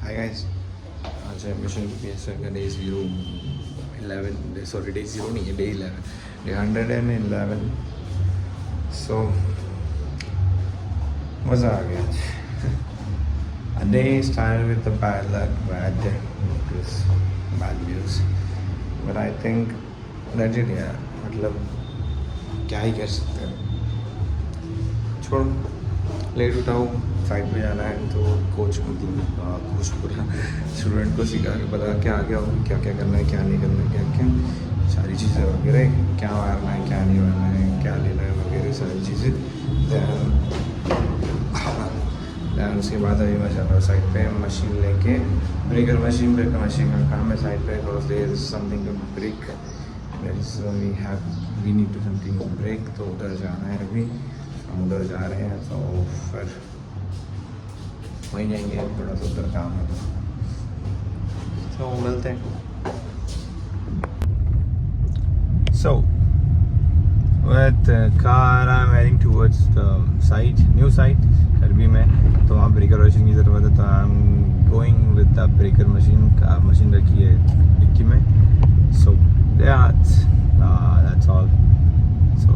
Hi guys, आज है mission PSR का डे 011, सॉरी डे 0 नहीं है, डे 11, डे 111. So मज़ा आ गया आज. A day started with the bad luck, bad news, bad news. But I think that's it यार, मतलब क्या ही कर सकते हैं. छोड़ो, लेट उठा हूँ, साइड पे जाना है तो कोच पूरा स्टूडेंट को सिखा के बता के आ गया हूँ क्या क्या करना है, क्या नहीं करना है, क्या क्या सारी चीज़ें वगैरह, क्या मारना है, क्या नहीं मारना है, क्या लेना है वगैरह सारी चीज़ें. दैन उसके बाद अभी मैं जा रहा हूँ साइड पे मशीन लेके, ब्रेकर मशीन का काम है साइड पे. Something to break, we need to something break, तो उधर जाना है. अभी हम उधर जा रहे हैं तो फिर वहीं जाएंगे, थोड़ा सा उधर काम है तो मिलते हैं. So with car I'm heading towards the site, new site करबी में. तो वहाँ ब्रेकर मशीन की ज़रूरत है, तो I'm going with the breaker machine. का मशीन रखी है डिक्की में. So yeah, that's all. So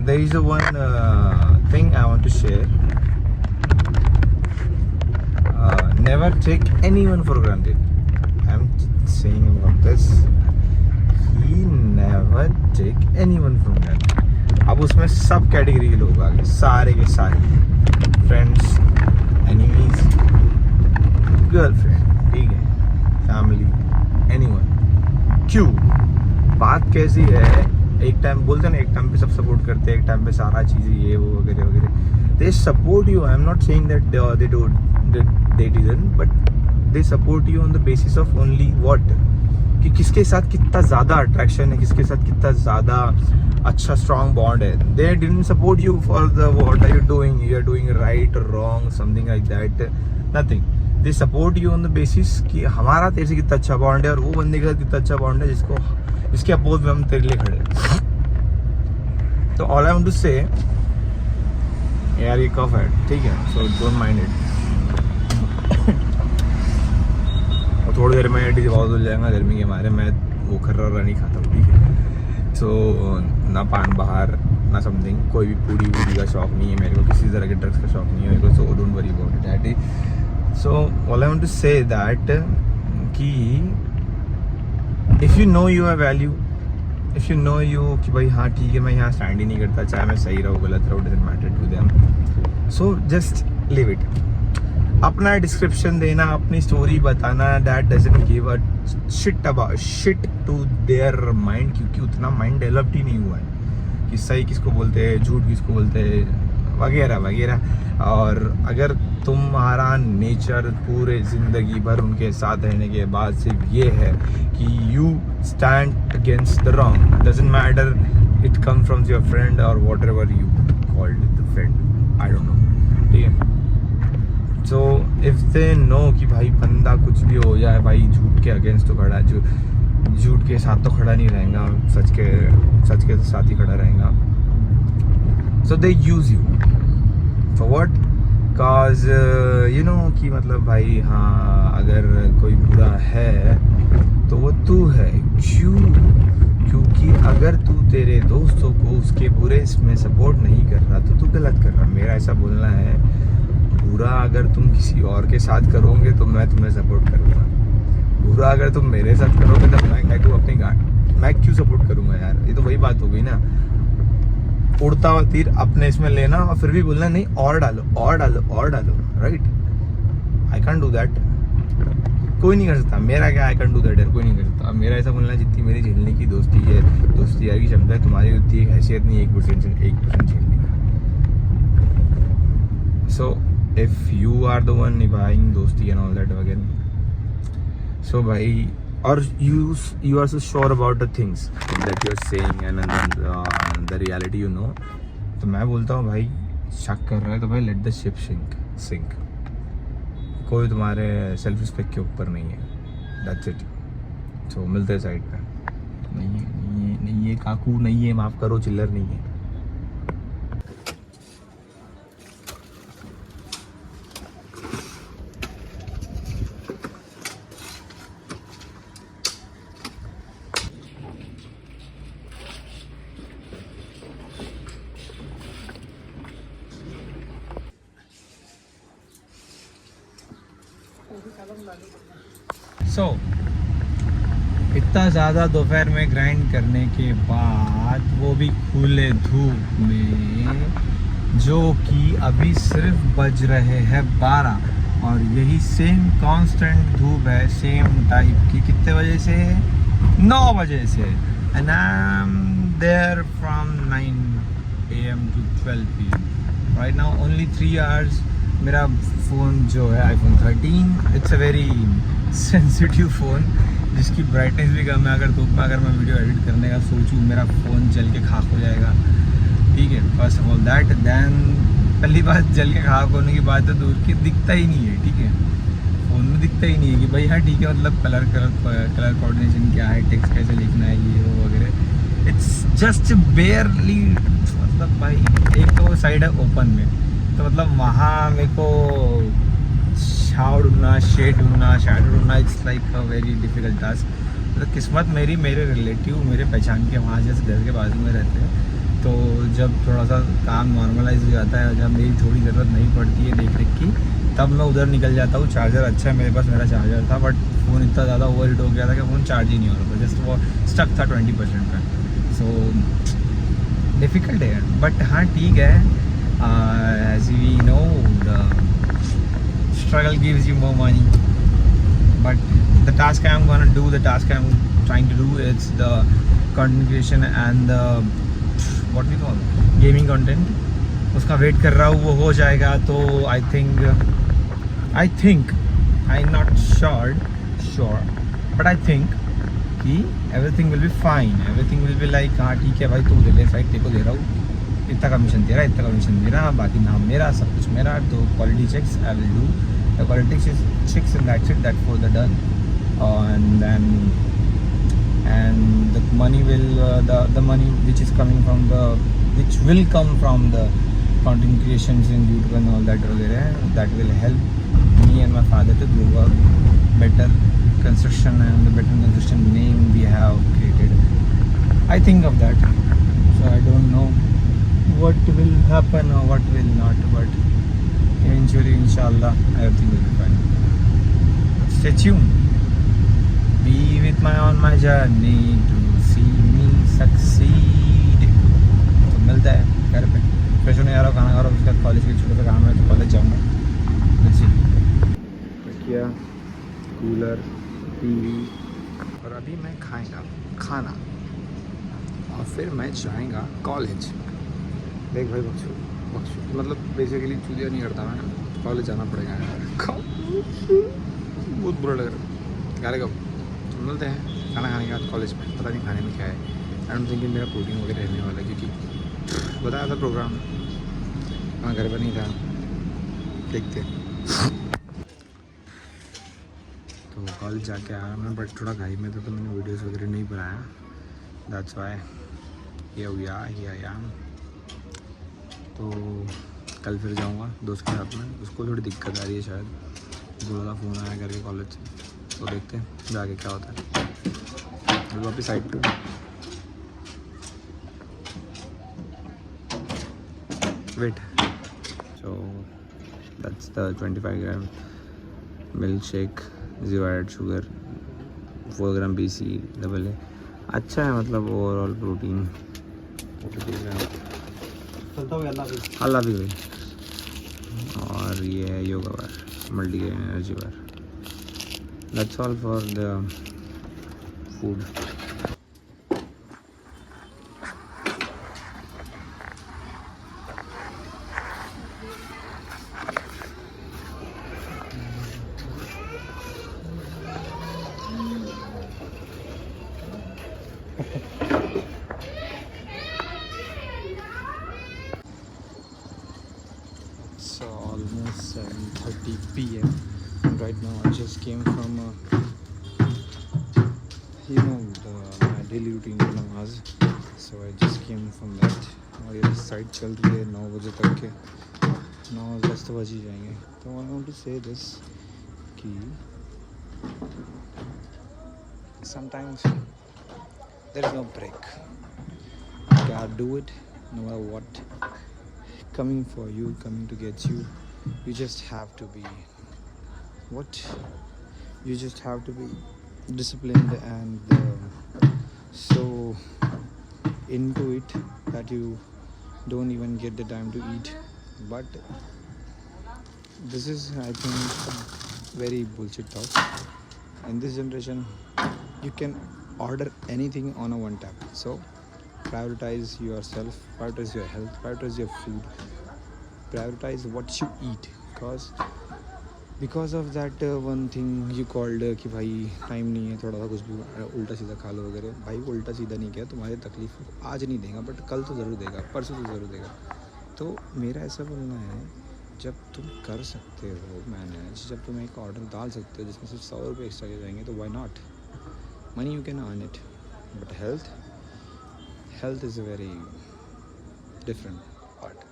there is one thing I want to share. Never take anyone for granted. I'm saying about this. He never take anyone for granted. अब उसमें सब category के लोग आ गए, सारे के सारे. फ्रेंड्स, एनिमीज, गर्लफ्रेंड, ठीक है, फैमिली, एनीवन. क्यों? बात कैसी है, एक टाइम बोलते ना, एक टाइम पे सब सपोर्ट करते हैं, एक टाइम पे सारा चीज़ें ये वो वगैरह वगैरह. They support you. I am not saying that they didn't, but they support you on the basis of only what, कि किसके साथ कितना ज़्यादा अट्रैक्शन है, किसके साथ कितना ज़्यादा अच्छा स्ट्रॉन्ग बॉन्ड है. They didn't support you for the what are you are doing right और wrong, something like that, nothing. They support you on the basis कि हमारा तेरे से कितना अच्छा बॉन्ड है और वो बंदे के साथ कितना अच्छा बॉन्ड है इसके अपोज में हम तेरे लिए खड़े. तो ऑल आई वांट टू से यार, ये कफ है, ठीक है, सो डोंट माइंड इट. और थोड़ी देर में डिज बहुत हो जाएगा गर्मी के मारे. मैं वो खर्रा नहीं खाता हूँ, ठीक है. सो ना पान बाहर, ना समथिंग, कोई भी पूरी का शौक नहीं है मेरे को, किसी तरह के ड्रग्स का शौक नहीं है मेरे को. So don't worry about it that is. So all I want to say that कि if you know your value, if you know you कि भाई हाँ ठीक है, मैं यहाँ स्टैंड ही नहीं करता, चाहे मैं सही रहूँ गलत रहूँ, doesn't matter to them. So just live it. अपना डिस्क्रिप्शन देना, अपनी स्टोरी बताना, that doesn't give a shit to their mind, क्योंकि उतना माइंड डेवलप्ड ही नहीं हुआ है कि सही किसको बोलते हैं, झूठ किसको बोलते हैं, वगैरह वगैरह. और अगर तुम्हारा नेचर पूरे ज़िंदगी भर उनके साथ रहने के बाद सिर्फ ये है कि you stand against the wrong, doesn't matter it come from your friend और whatever you called the friend, I don't know, ठीक है. सो इफ़ दे नो कि भाई बंदा कुछ भी हो जाए, भाई झूठ के अगेंस्ट तो खड़ा है, झूठ के साथ तो खड़ा नहीं रहेगा, सच के साथ ही खड़ा रहेगा. So they use you for what, cause you know कि मतलब भाई हाँ, अगर कोई बुरा है तो वो तू है. क्यों? क्योंकि अगर तू तेरे दोस्तों को उसके बुरे इसमें सपोर्ट नहीं कर रहा तो तू गलत कर रहा. मेरा ऐसा बोलना है, बुरा अगर तुम किसी और के साथ करोगे तो मैं तुम्हें सपोर्ट करूँगा. बुरा अगर तुम मेरे साथ करोगे तो मैं क्यों सपोर्ट करूँगा यार. ये तो वही बात हो गई ना, उड़ता हुआ तीर अपने इसमें लेना और फिर भी बोलना नहीं और डालो और डालो और डालो, right. I can do that, कोई नहीं कर सकता. मेरा क्या, आई कैन डू दैट, कोई नहीं कर सकता. मेरा ऐसा बोलना, जितनी मेरी झेलने की दोस्ती है, दोस्ती यार की क्षमता है, तुम्हारी उतनी एक हैसियत नहीं 1% झेलने की. So if you are the one निभाइंग दोस्ती एंड ऑल दैट वगैरह, सो भाई, और you are so sure about the things that you're saying and the reality you know. तो मैं बोलता हूँ भाई, शक कर रहा है तो भाई let the ship sink. कोई तुम्हारे सेल्फ रिस्पेक्ट के ऊपर नहीं है, that's it. तो मिलते हैं साइड पे. नहीं है काकू, नहीं है, माफ़ करो, चिल्लर नहीं है. सो इतना ज़्यादा दोपहर में ग्राइंड करने के बाद वो भी खुले धूप में, जो कि अभी सिर्फ बज रहे हैं 12 और यही सेम कांस्टेंट धूप है सेम टाइप की। कितने बजे से? 9 बजे से। And I am there from 9 AM to 12 PM। Right now only 3 hours। मेरा फ़ोन जो है iPhone 13, it's a very sensitive phone जिसकी ब्राइटनेस भी कम है। अगर धूप में अगर मैं वीडियो एडिट करने का सोचूं, मेरा फ़ोन जल के खाक हो जाएगा। ठीक है, first of all that. Then पहली बात, जल के खाक होने की बात तो दूर की, दिखता ही नहीं है। ठीक है, फ़ोन में दिखता ही नहीं है कि भाई हाँ ठीक है, मतलब कलर कोऑर्डिनेशन क्या है, टेक्स्ट कैसे लिखना है, ये वो वगैरह। इट्स जस्ट बेयरली, मतलब भाई एक तो साइड है ओपन में, तो मतलब वहाँ मेरे को छाव ढूंढना, शेड ढूंढना, शैडो ढूंढना, it's like a very difficult task. मतलब किस्मत मेरी, मेरे रिलेटिव मेरे पहचान के वहाँ जैसे घर के बाजू में रहते हैं, तो जब थोड़ा सा काम नॉर्मलाइज हो जाता है, जब मेरी थोड़ी ज़रूरत नहीं पड़ती है देख रेख की, तब मैं उधर निकल जाता हूँ। चार्जर अच्छा है मेरे पास, मेरा चार्जर था, बट फ़ोन इतना ज़्यादा ओवर हीट हो गया था कि फ़ोन चार्ज ही नहीं हो रहा था, जस्ट वो स्टक था 20% पे। सो डिफ़िकल्ट है, बट हाँ ठीक है। As we know the struggle gives you more money, but the task I'm gonna do, the task I'm trying to do, it's the content creation and the what we call gaming content. उसका wait कर रहा हूँ, वो हो जाएगा तो I think I'm not sure but I think कि everything will be fine, everything will be like हाँ ठीक है भाई, तू दे ले साइड, तेरे को दे रहा हूँ, इतना कमीशन तेरा, इतना कमीशन मेरा, बाकी नाम मेरा, सब कुछ मेरा। तो quality checks I will do the quality checks and that's it, that for the done. And then the money will the money which is coming from which will come from the content creations in YouTube and all that that will help me and my father to grow a better construction and the better construction name we have created. I think of that, so I don't know what will happen or what will not, but eventually inshallah everything will be fine. Stay tuned, be with my on my journey to see me succeed. तो मिलता है घर पे, fresh होने आ रहा हूँ, खाना खा रहा हूँ, उसके बाद कॉलेज के छोटे से काम है तो कॉलेज जाऊँगा। तकिया, कूलर, टीवी, और अभी मैं खाएगा खाना और फिर मैं जाएगा कॉलेज। देख भाई बख्शू मतलब बेसिकली चूतिया नहीं करता मैं, कॉलेज जाना पड़ेगा यार, बहुत बुरा लग रहा है। कब मिलते हैं खाना खाने के बाद कॉलेज में, पता नहीं खाने में क्या है। आई डोंट थिंक मेरा प्रोटीन वगैरह रहने वाला है, क्योंकि बताया था प्रोग्राम वहाँ घर पर नहीं था, देखते। तो कॉलेज जाके आया मैं, बट थोड़ा घाई में था तो मैंने वीडियोस वगैरह नहीं बनाया, दैट्स व्हाई ये आया। तो कल फिर जाऊंगा दोस्त के साथ में, उसको थोड़ी दिक्कत आ रही है शायद, बोला था फ़ोन आया करके कॉलेज से, तो देखते हैं जाके क्या होता है। वापस साइड पे weight. So that's the 25 gram milkshake शेक, 0 एड शुगर, 4 ग्राम BCAA। अच्छा है, मतलब ओवरऑल प्रोटीन। अल्लाह भी भाई। और ये है yoga bar, multi energy bar. That's all for the food. So almost 7:30 PM. And right now I just came from my daily routine namaz. So I just came from that. और ये side चल रही है 9 बजे तक के, 9-10 बज ही जाएंगे। तो I want to say this कि sometimes there is no break. You gotta do it no matter what. Coming for you, coming to get you, you just have to be You just have to be disciplined and so into it that you don't even get the time to eat. But this is, I think, a very bullshit thought. In this generation, you can order anything on a one tap. So prioritize yourself, prioritize your health, prioritize your food, prioritize what you eat. Because of that one thing you called कि भाई time नहीं है, थोड़ा सा कुछ भी उल्टा सीधा खा लो वगैरह. भाई वो उल्टा सीधा नहीं किया, तुम्हारी तकलीफ आज नहीं देगा बट कल तो ज़रूर देगा, परसों तो ज़रूर देगा. तो मेरा ऐसा बोलना है, जब तुम कर सकते हो मैनेज, जब तुम एक ऑर्डर डाल सकते हो जिसमें सिर्फ 100 रुपये एक्स्ट्रा के जाएंगे, तो why not. Money you can earn it, but health is a very different part.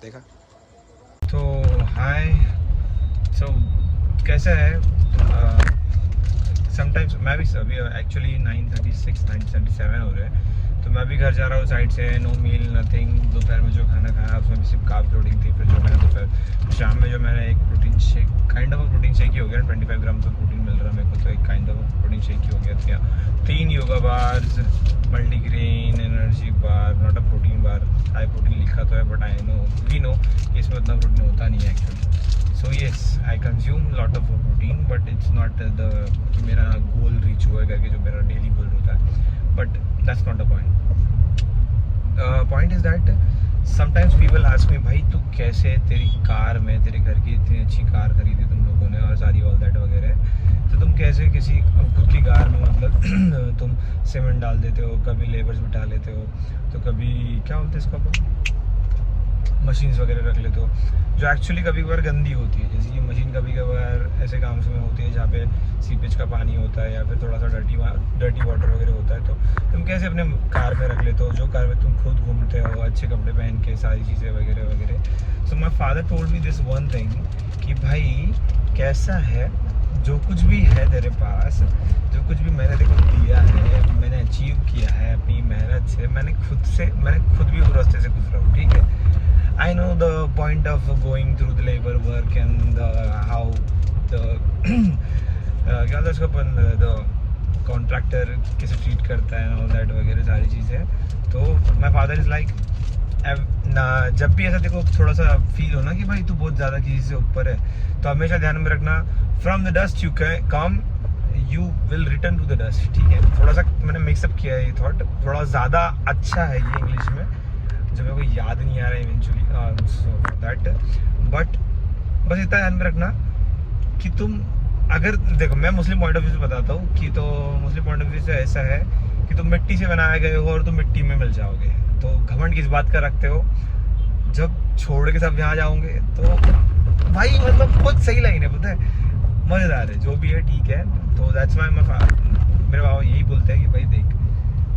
देखा तो हाय. सो कैसा है? समटाइम्स मैं भी अभी एक्चुअली 9:36 9:77 हो रहे हैं, तो मैं भी घर जा रहा हूँ साइड से. नो मील नथिंग. दोपहर में जो खाना खाया उसमें भी सिर्फ कार्ब लोडिंग थी. फिर जो मैंने दोपहर शाम में जो मैंने एक protein shake, kind of protein shake ही हो गया. 25 ग्राम तो प्रोटीन मिल रहा है मेरे को, तो एक काइंड ऑफ प्रोटीन शेक ही हो गया था. 3 yoga bars, multigrain energy bar, not a protein bar. High protein लिखा तो है बट वी नो इसमें उतना प्रोटीन होता नहीं है actually. So yes, I consume lot of protein but it's not the कि मेरा गोल रीच हुआ करके जो मेरा डेली गोल होता है. But that's not the point. Point is that sometimes people ask me, भाई तू कैसे, तेरी कार में, तेरे घर की इतनी अच्छी कार खरीदी तुम लोगों ने और सारी ऑल दैट वगैरह, तो तुम कैसे किसी खुद की कार में मतलब तुम सीमेंट डाल देते हो, कभी लेबर्स बिठा लेते हो, तो कभी क्या बोलते हैं इसको, मशीन्स वगैरह रख लेते हो जो एक्चुअली कभी कभार गंदी होती है. जैसे कि मशीन कभी कभार ऐसे काम में होती है जहाँ पे सीपेज का पानी होता है या फिर थोड़ा सा डर्टी वाटर वगैरह होता है, तो तुम कैसे अपने कार में रख लेते हो, जो कार में तुम खुद घूमते हो अच्छे कपड़े पहन के, सारी चीज़ें वगैरह वगैरह. So my father told me this one thing कि भाई कैसा है, जो कुछ भी है तेरे पास, जो कुछ भी मैंने तेरे को दिया है, मैंने अचीव किया है अपनी मेहनत से, मैंने खुद भी उस रास्ते से गुजरा हूँ. ठीक है, I know the point of going through the labor work and how the क्या बोलते हैं उसको अपन, the contractor कैसे treat करता है all that वगैरह सारी चीज़ें. तो my father is like ना, जब भी ऐसा देखो थोड़ा सा फील हो ना कि भाई तू बहुत ज़्यादा किसी से ऊपर है, तो हमेशा ध्यान में रखना, from the dust you come, you will return to the dust. ठीक है, थोड़ा सा मैंने मिक्सअप किया है ये थॉट, थोड़ा ज़्यादा अच्छा है ये इंग्लिश में, जो मेरे को याद नहीं आ रहा है इवेंचुअली. सो दैट, बट बस इतना ध्यान में रखना कि तुम अगर देखो, मैं मुस्लिम पॉइंट ऑफ व्यू से बताता हूँ कि तो मुस्लिम पॉइंट ऑफ व्यू से ऐसा है कि तुम मिट्टी से बनाए गए हो और तुम मिट्टी में मिल जाओगे. तो घमंड किस बात का रखते हो, जब छोड़ के सब यहाँ जाओगे तो भाई मतलब बहुत सही लाइन है, पता है, मज़ेदार है, जो भी है ठीक है. तो दैट्स वाई मेरे बाबा यही बोलते हैं कि भाई देख,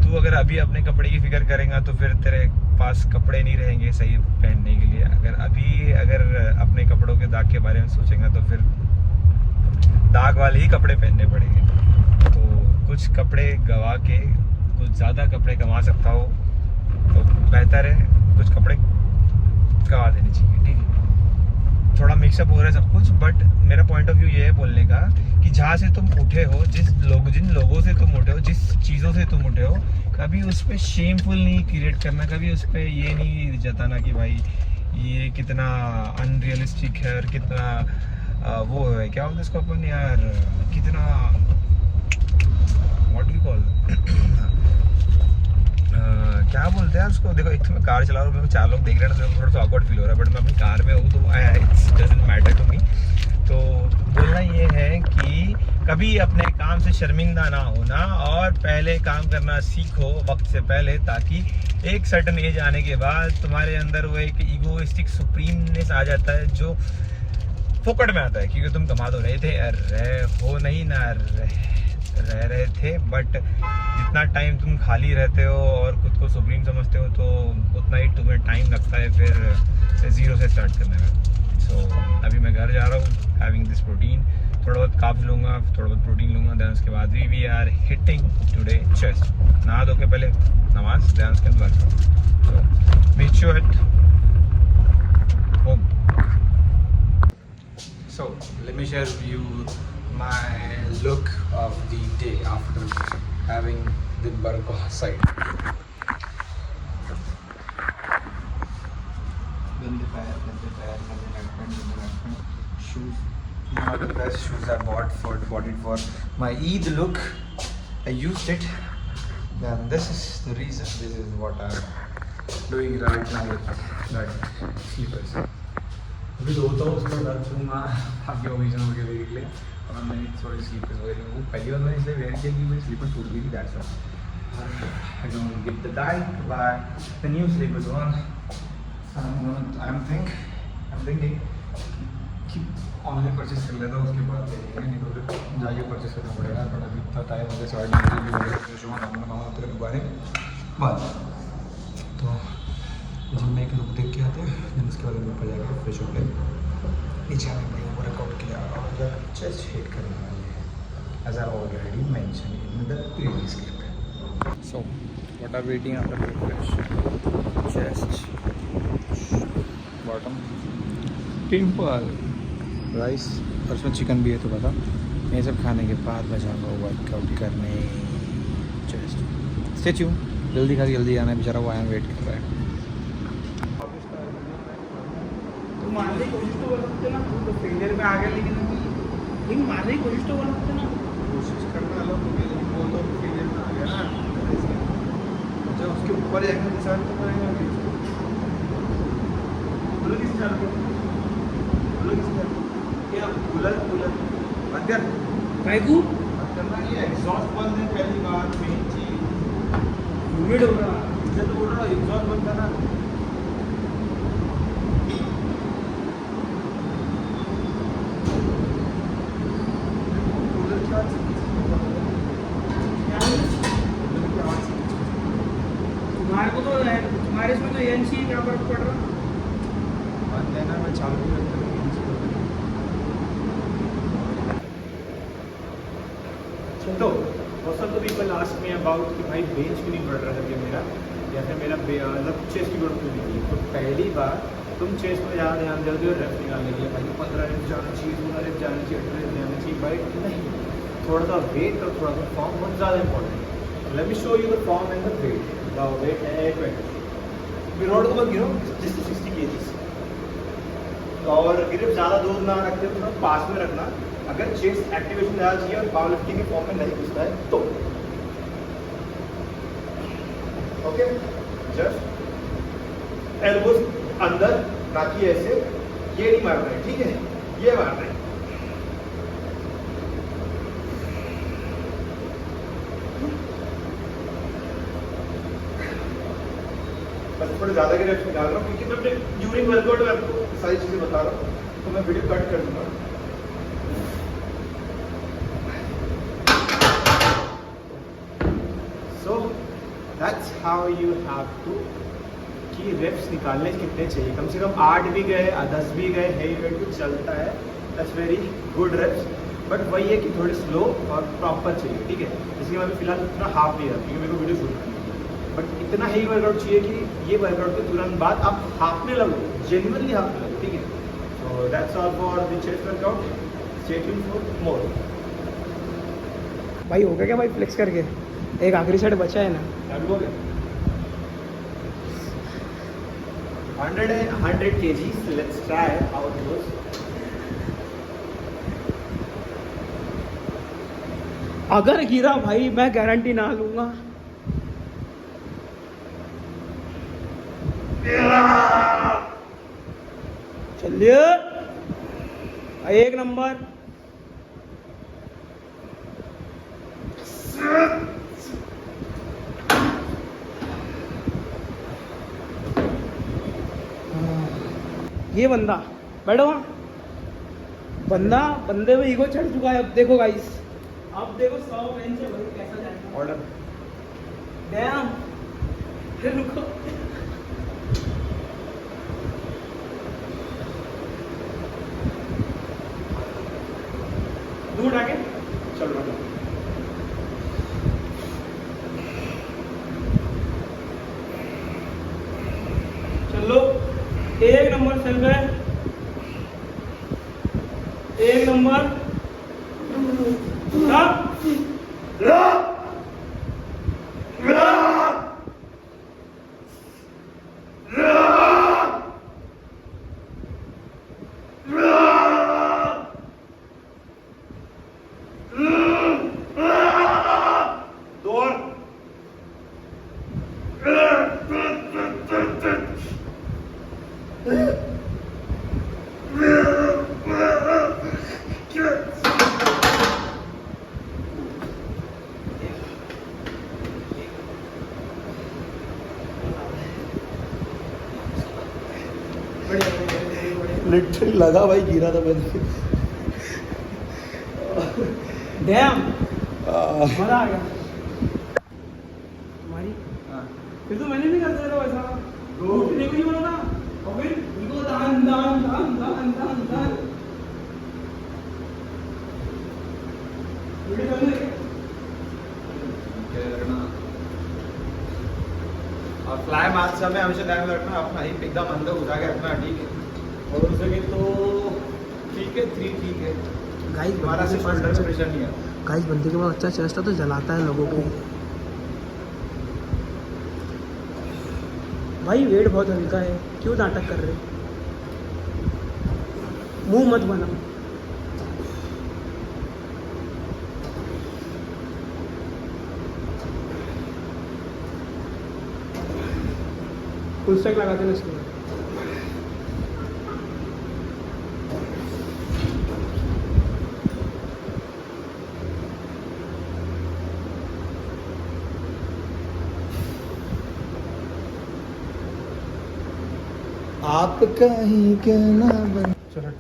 तू अगर अभी अपने कपड़े की फिक्र करेगा तो फिर तेरे पास कपड़े नहीं रहेंगे सही पहनने के लिए. अगर अपने कपड़ों के दाग के बारे में सोचेगा तो फिर दाग वाले ही कपड़े पहनने पड़ेंगे. तो कुछ कपड़े गवा के कुछ ज़्यादा कपड़े कमा सकता हो तो बेहतर है, कुछ कपड़े गवा देने चाहिए. ठीक है, थोड़ा मिक्सअप हो रहा है सब कुछ, बट मेरा पॉइंट ऑफ व्यू ये है बोलने का कि जहाँ से तुम उठे हो, जिन लोगों से तुम उठे हो, जिस चीज़ों से तुम उठे हो, कभी उस पर शेमफुल नहीं क्रिएट करना, कभी उस पर ये नहीं जताना कि भाई ये कितना अनरियलिस्टिक है और कितना वो है, क्या बोलते हैं इसको अपन यार, कितना व्हाट वी कॉल क्या बोलते हैं उसको. देखो, एक तो मैं कार चला रहा हूँ, मेरे को 4 लोग देख रहे हैं, तो थोड़ा सा ऑकवर्ड फील हो रहा है, बट मैं अपनी कार में हूँ तो it's doesn't matter to me. तो बोलना ये है कि कभी अपने काम से शर्मिंदा ना होना और पहले काम करना सीखो वक्त से पहले, ताकि एक सर्टन एज आने के बाद तुम्हारे अंदर वो एक ईगोइस्टिक सुप्रीमनेस आ जाता है जो फोकट में आता है, क्योंकि तुम कमा तो रहे थे, हो नहीं ना रह रहे थे, बट जितना टाइम तुम खाली रहते हो और खुद को सुप्रीम समझते हो तो उतना ही तुम्हें टाइम लगता है फिर ज़ीरो से स्टार्ट करने में. सो अभी मैं घर जा रहा हूँ हैविंग दिस प्रोटीन, थोड़ा बहुत कार्ब्स लूँगा, थोड़ा बहुत प्रोटीन लूँगा, देन उसके बाद we are hitting today chest. नहा धो के पहले नमाज, देन उसके बाद workout. So which you it home. So let me share with you my look of the day after having the burger side. Gande pair, shoes. One of the best shoes I bought it for my Eid look. I used it. Then this is the reason. This is what I'm doing right now with that slippers. अभी धोता हूँ उसके बाद छूँगा बाकी occasion वगैरह के लिए और मैंने थोड़ी स्लीपर्स वगैरह वो पहली बार मैंने इसलिए वेयर किया कि मेरी स्लीपर टूट गई थी that's why I don't get the time to buy the new slippers one I am thinking कि ऑनलाइन परचेस कर लेता हूँ उसके बाद देखेंगे नहीं तो फिर जाके परचेस करना पड़ेगा बट अभी इतना टाइम हो गया 8:30 भी दोबारा बाद तो जिम में एक लुक देख के आते हैं देन उसके बाद ऊपर जाकर फ्रेश हो गए नीचे आने भाई वर्कआउट के लिए और चेस्ट हिट करने वाले हैं as I already mention in the previous clip. So what are waiting after breakfast chest bottom temple rice और उसमें चिकन भी है तो बता ये सब खाने के बाद बजाऊंगा वर्कआउट करने चेस्ट. स्टे ट्यून जल्दी खा जल्दी आना है बेचारा वो आया वेट कर रहा है. मारने की कोशिश तो कर सकते ना तो फेलियर में आ गया लेकिन मारने की कोशिश तो कर सकते ना कोशिश करना अलग हो गया लेकिन वो तो फेलियर में आ गया ना जब उसके ऊपर जाकर डिसाइड तो करेंगे बोलो किस चाल को बोलो किस चाल क्या कूलर बंद कर कायकू बंद करना ये एग्जॉस्ट बंद है पहली बात मेन चीज ह्यूमिड हो रहा इसलिए तो बोल रहा हूँ एग्जॉस्ट बंद करना. तुम्हारे को तो तुम्हारे इसमें तो एनसी क्या फर्क पड़ रहा बंद है ना मैं चालू भी रखता हूँ तो मौसम तो पीपल लास्ट में अबाउट कि भाई बेंच क्यों नहीं बढ़ रहा है मेरा या फिर मेरा मतलब चेस्ट की ग्रोथ क्यों नहीं हुई. तो पहली बार तुम चेस्ट में ज़्यादा ध्यान दोगे और रेप निकालने के लिए भाई 15 रेप जाना चाहिए 16 रेप जाना चाहिए 18 रेप जाना चाहिए भाई नहीं थोड़ा सा वेट और थोड़ा सा फॉर्म बहुत ज़्यादा इंपॉर्टेंट है. Let me show you the form and the weight. The weight है 20 विरोड को मत गिरो जिससे 60 kg और ग्रिप ज़्यादा दूर ना रखते हो थोड़ा पास में रखना. अगर चेस्ट एक्टिवेशन ज़्यादा चाहिए और पावर लिफ्टिंग के फॉर्म में नहीं घुसता है तो ओके जस्ट एल्बोज अंदर ना कि ऐसे ये नहीं मार रहे ठीक है ये मार रहे हैं. बस थोड़े ज़्यादा के रेप्स निकाल रहा हूँ क्योंकि मैं अपने ड्यूरिंग वर्कआउट में आपको सारी चीज़ें बता रहा हूँ तो मैं वीडियो कट कर दूंगा. So that's how you have to कि रेप्स निकालने कितने चाहिए कम से कम 8 भी गए 10 भी गए हेवी वेट कुछ चलता है that's very good reps but वही है कि थोड़ी स्लो और प्रॉपर चाहिए ठीक है. इसलिए मैं फिलहाल इतना हाफ नहीं रहा क्योंकि मेरे को वीडियो शूट करनी है बट इतना हेवी वर्कआउट चाहिए कि ये वर्कआउट के तुरंत बाद आप हाफ में लगो जेन्युइनली हाफ में लगो ठीक है. So that's all for the chest workout. Stay tuned for more. भाई हो गया क्या भाई फ्लेक्स करके एक आखिरी सेट बचा है ना 100 kgs. Let's try how it goes. अगर गिरा भाई मैं गारंटी ना लूंगा. चलिए एक नंबर. ये बंदा बैठो बंदे में ईगो चढ़ चुका है. अब देखो गाइस अब देखो 100 बेंच है भाई कैसा जाएगा ऑर्डर. डैम फिर रुको दूर आके चलो चलो एक नंबर चल रहा है. एक नंबर लिटरली लगा भाई, गिरा था मैं। डैम मजा आ गया हमारी। फिर तो मैंने भी कर दिया था वैसा, उठने को नहीं बोला था और फिर इनको दान दान दान दान दान दान वीडियो बंद है। और फ्लाई मारते समय हमेशा ध्यान में रखना, अपना हिप एकदम अंदर उठा के रखना, ठीक है। और हो सके तो ठीक है, 3 ठीक है। गाइस हमारा से शोल्डर में प्रेशर नहीं है। गाइस बंदे के पास अच्छा चेस्ट है तो जलाता है लोगों को। भाई वेट बहुत हल्का है, क्यों नाटक कर रहे? मुंह मत बना। फुल स्टैक लगाते ना इसमें। आप कहीं के ना बन। चलो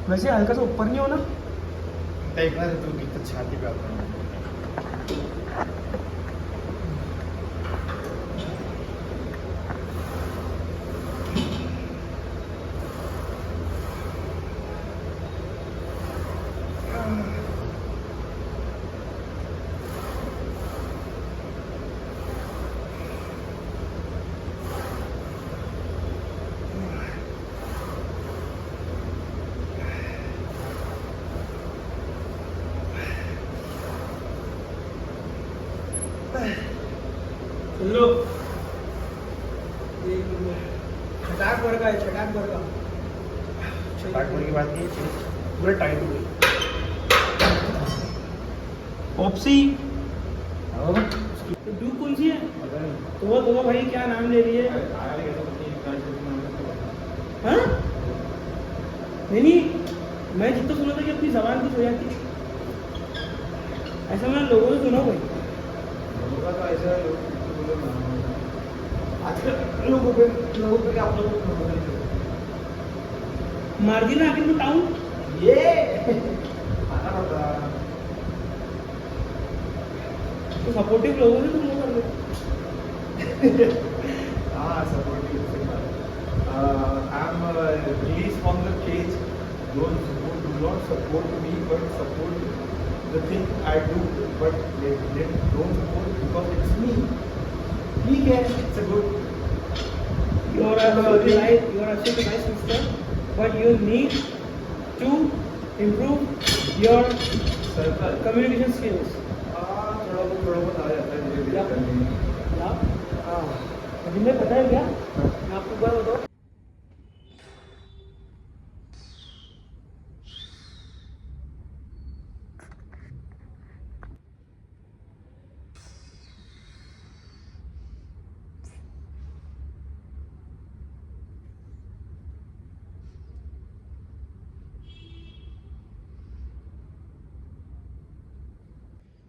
वैसे हल्का सा ऊपर नहीं होना। देखना है तू कितना छाती पे आता है। लो छटाक वर्गा है, छटाक वर्गा। स्टार्ट होने के बाद ये पूरा टाइट हो गई। ओप्सी डू कौन सी है? तो भाई क्या नाम ले रही है? हाँ? नहीं मैं जितना सुना था कि अपनी जबान कुछ हो जाती है, ऐसा मैंने लोगों से सुना भाई। आजकल लोगों पे क्या आप लोगों को मार दी ना आखिर में टाउन। ये आना पड़ता। तो सपोर्टिव लोगों से तुम लोग कर दो। हाँ supportive. I am release from the cage. do not support me but support the thing I do, but they don't support because it's me. ठीक है, it's a good. You are absolutely right. You are absolutely right, sister. But you need to improve your Circle. communication skills. थोड़ा बहुत आ जाता है धीरे धीरे करने। अभी मैं पता है क्या? मैं आपको बात बताऊँ।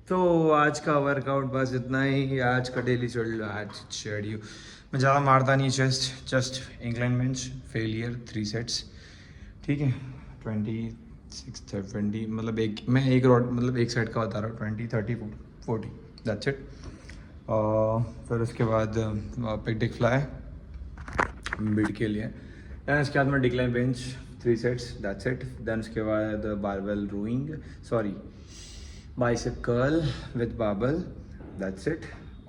तो आज का वर्कआउट बस इतना ही। आज का डेली शेड्यूल मैं ज़्यादा मारता नहीं chest, just incline bench failure 3 sets, ठीक है। 26 20 मतलब मैं एक रॉड मतलब एक सेट का बता रहा हूँ, 20 30 40 दैट्स इट। फिर उसके बाद पिक फ्लाई बिड के लिए, दैन उसके बाद में decline bench 3 sets that's it. Then उसके बाद barbell rowing bicep curl with barbell that's it.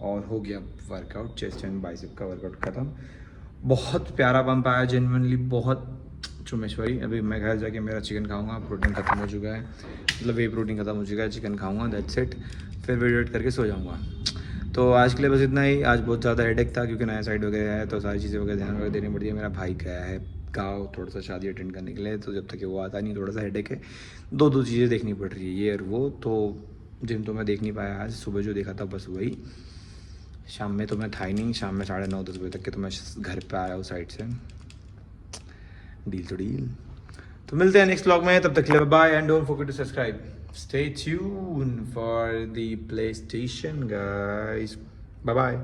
और हो गया वर्कआउट, चेस्ट एंड बाइसेप का वर्कआउट ख़त्म। बहुत प्यारा पंप आया जेन्युइनली, बहुत चुमेश्वरी। अभी मैं घर जाके मेरा चिकन खाऊंगा, प्रोटीन खत्म हो चुका है, मतलब वे प्रोटीन खत्म हो चुका है, चिकन खाऊंगा, दैट्स इट। फिर वेट वेट करके सो जाऊंगा। तो आज के लिए बस इतना ही। आज बहुत ज़्यादा हेडेक था क्योंकि नया साइड वगैरह है, तो सारी चीज़ें वगैरह ध्यान वगैरह देनी पड़ती है। मेरा भाई गया है गाँव थोड़ा सा शादी अटेंड करने के लिए, तो जब तक वो आता नहीं थोड़ा सा हेडेक है। दो चीज़ें देखनी पड़ रही है, ये और वो। तो जिम तो मैं देख नहीं पाया आज, सुबह जो देखा था बस वही। शाम में तो मैं था ही नहीं, शाम में 9:30-10 बजे तक के तो मैं घर पे आया उस साइड से। डील तो डील। तो मिलते हैं नेक्स्ट व्लॉग में, तब तक के लिए bye and don't forget to subscribe. Stay tune for the play station guys. Bye bye.